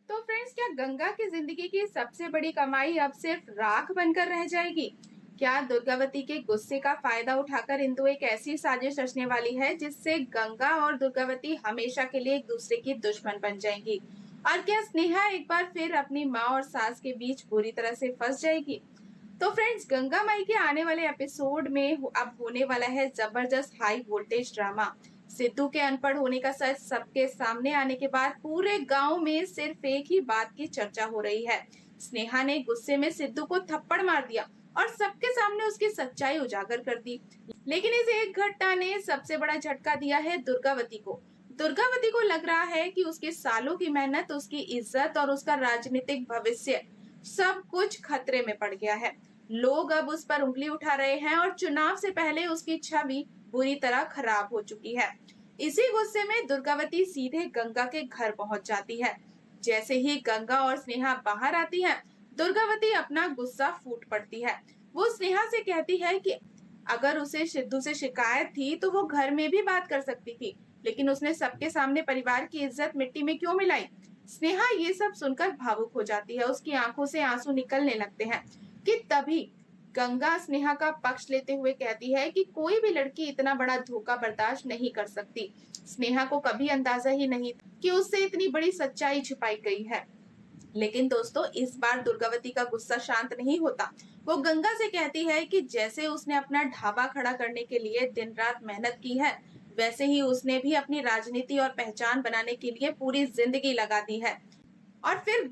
तो फ्रेंड्स, क्या गंगा की जिंदगी की सबसे बड़ी कमाई अब सिर्फ राख बनकर रह जाएगी? क्या दुर्गावती के गुस्से का फायदा उठाकर इंदु एक ऐसी साजिश रचने वाली है जिससे गंगा और दुर्गावती हमेशा के लिए एक दूसरे की दुश्मन बन जाएंगी? और क्या स्नेहा एक बार फिर अपनी माँ और सास के बीच बुरी तरह से फंस जाएगी? तो फ्रेंड्स, गंगा माई के आने वाले एपिसोड में अब होने वाला है जबरदस्त हाई वोल्टेज ड्रामा। सिद्धू के अनपढ़ होने का सच सबके सामने आने के बाद पूरे गांव में सिर्फ एक ही बात की चर्चा हो रही है। स्नेहा ने गुस्से में सिद्धू को थप्पड़ मार दिया और सबके सामने उसकी सच्चाई उजागर कर दी। लेकिन इस एक घटना ने सबसे बड़ा झटका दिया है दुर्गावती को। दुर्गावती को लग रहा है कि उसके सालों की मेहनत, उसकी इज्जत और उसका राजनीतिक भविष्य सब कुछ खतरे में पड़ गया है। लोग अब उस पर उंगली उठा रहे हैं और चुनाव से पहले उसकी छवि बुरी तरह खराब हो चुकी है। इसी गुस्से में दुर्गावती सीधे गंगा के घर पहुंच जाती है। जैसे ही गंगा और स्नेहा बाहर आती हैं, दुर्गावती अपना गुस्सा फूट पड़ती है। वो स्नेहा से कहती है कि अगर उसे सिद्धू से शिकायत थी तो वो घर में भी बात कर सकती थी, लेकिन उसने सबके सामने परिवार की इज्जत मिट्टी में क्यों मिलाई? स्नेहा ये सब सुनकर भावुक हो जाती है, उसकी आंखों से आंसू निकलने लगते हैं। कि तभी गंगा स्नेहा का पक्ष लेते हुए कहती है कि कोई भी लड़की इतना बड़ा धोखा बर्दाश्त नहीं कर सकती। स्नेहा को कभी अंदाजा ही नहीं कि उससे इतनी बड़ी सच्चाई छिपाई गई है। लेकिन दोस्तों, इस बार दुर्गावती का गुस्सा शांत नहीं होता। वो गंगा से कहती है कि जैसे उसने अपना ढाबा खड़ा करने के लिए दिन रात मेहनत की है, वैसे ही उसने भी अपनी राजनीति और पहचान बनाने के लिए पूरी जिंदगी लगा दी है। और फिर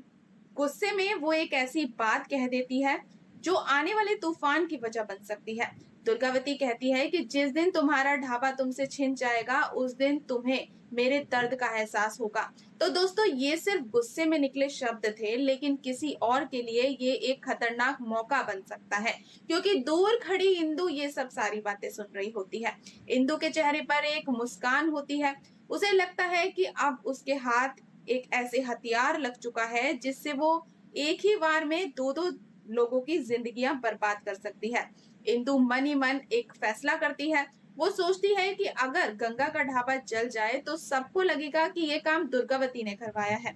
गुस्से में वो एक ऐसी बात कह देती है जो आने वाले तूफान की वजह बन सकती है। दुर्गावती कहती है कि जिस दिन तुम्हारा ढाबा तुमसे छिन जाएगा, उस दिन तुम्हें मेरे दर्द का एहसास होगा। तो दोस्तों, ये सिर्फ गुस्से में निकले शब्द थे, लेकिन किसी और के लिए ये एक खतरनाक मौका बन सकता है, क्योंकि दूर खड़ी इंदु ये सब सारी बातें सुन रही होती है। इंदु के चेहरे पर एक मुस्कान होती है। उसे लगता है कि अब उसके हाथ एक ऐसे हथियार लग चुका है जिससे वो एक ही बार में दो दो लोगों की जिंदगियां बर्बाद कर सकती है। इंदु मन ही मन एक फैसला करती है। वो सोचती है कि अगर गंगा का ढाबा जल जाए तो सबको लगेगा कि ये काम दुर्गावती ने करवाया है।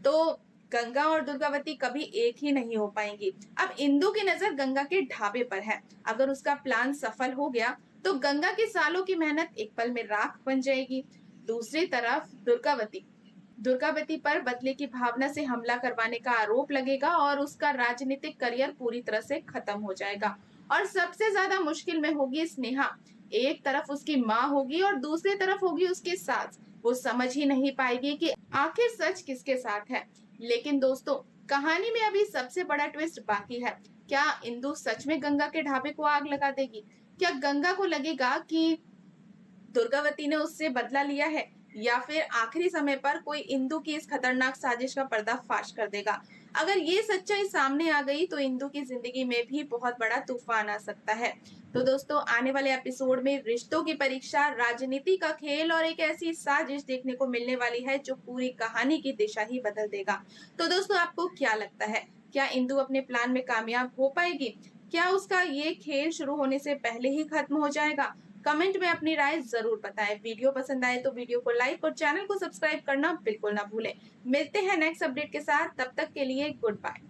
तो गंगा और दुर्गावती कभी एक ही नहीं हो पाएंगी। अब इंदु की नजर गंगा के ढाबे पर है। अगर उसका प्लान सफल हो गया तो गंगा की सालों की मेहनत एक पल में राख बन जाएगी। दूसरी तरफ दुर्गावती पर बदले की भावना से हमला करवाने का आरोप लगेगा और उसका राजनीतिक करियर पूरी तरह से खत्म हो जाएगा। और सबसे ज्यादा मुश्किल में होगी स्नेहा। एक तरफ उसकी माँ होगी और दूसरी तरफ होगी उसकी सास। वो समझ ही नहीं पाएगी कि आखिर सच किसके साथ है। लेकिन दोस्तों, कहानी में अभी सबसे बड़ा ट्विस्ट बाकी है। क्या इंदु सच में गंगा के ढाबे को आग लगा देगी? क्या गंगा को लगेगा कि दुर्गावती ने उससे बदला लिया है, या फिर आखिरी समय पर कोई इंदु की इस खतरनाक साजिश का पर्दाफाश कर देगा? अगर ये सच्चाई सामने आ गई तो इंदु की जिंदगी में भी बहुत बड़ा तूफान आ सकता है। तो दोस्तों, आने वाले एपिसोड में रिश्तों की परीक्षा, राजनीति का खेल और एक ऐसी साजिश देखने को मिलने वाली है जो पूरी कहानी की दिशा ही बदल देगा। तो दोस्तों, आपको क्या लगता है? क्या इंदु अपने प्लान में कामयाब हो पाएगी? क्या उसका ये खेल शुरू होने से पहले ही खत्म हो जाएगा? कमेंट में अपनी राय जरूर बताएं। वीडियो पसंद आए तो वीडियो को लाइक और चैनल को सब्सक्राइब करना बिल्कुल ना भूलें। मिलते हैं नेक्स्ट अपडेट के साथ, तब तक के लिए गुड बाय।